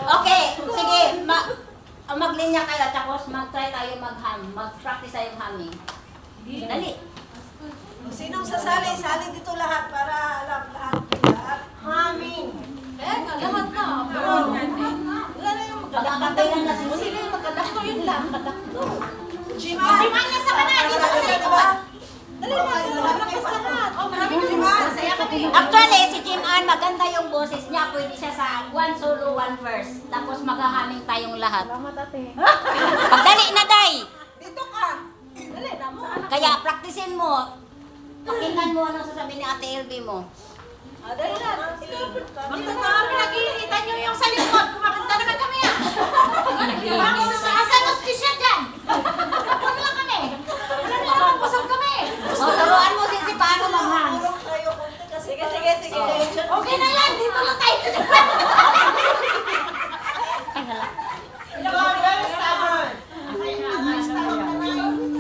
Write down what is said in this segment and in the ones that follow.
Okay, sige. Maglinya kayo, tapos mag-try tayo mag-hum. Mag-practice tayo humming. Dali. Sinong sasali? Sali dito lahat para alam lahat. Humming. Lahat na. Wala na yung Magkakantay lang na sila. Sino yung magkadakto yun lang? Magkadakto. Jiman! Jiman na sa kanan, dito sa likod. Dali na, malakas lahat. Oh, maraming masaya kami. Actually, si Jim Ann, maganda yung boses niya. Pwede siya sa one solo, one verse. Tapos maghahaming tayong lahat. Salamat ate. Pagdali na, Day! Dito ka! Dali na mo. Kaya praktisin mo. Pakinggan mo ano sasabihin ni Ate LB mo. Dali na. Dito na kami nakikita nyo yung sa likod. Kumakanta naman kami ah. Asan mas siya dyan? Ano lang kami? Ano lang pusog kami? O, turuan mo si paano mag-hang. Tulong tayo konti kasi. Sige. Okay na yan. Dito lang tayo.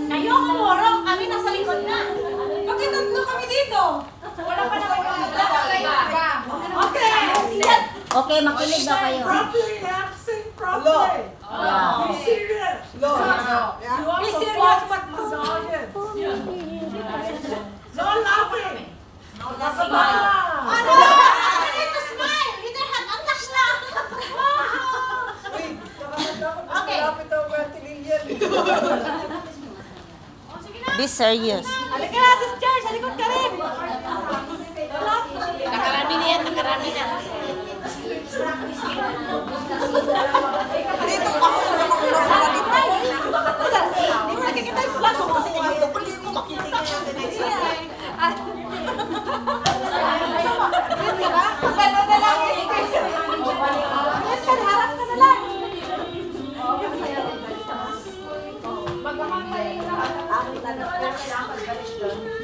Kayo kumurong. Kami nasa likod na. Bakit tatlo kami dito? Wala pa naman. Okay. Okay, makinig daw kayo. Properly, you have to sing properly. Yeah. Be serious. Lo. You want Be to serious, walk but with the audience. No laughing. Ano? Ano? Dito smile. Dito hat-attack lang. Uy, dapat mas Okay. malapit ako kay Ate Lilian. Be serious. Halika na, sister. Sa likod ka rin. Nakarami na yan. Nakarami na. Dito ako na makuha dito. Hindi mo nakikita yung laso kasi dito. Pwede ko makikita yung dinay. Dito ba? Gano'n na lang. Yes, harap ka na lang. Magkakantay na. Ang tanong.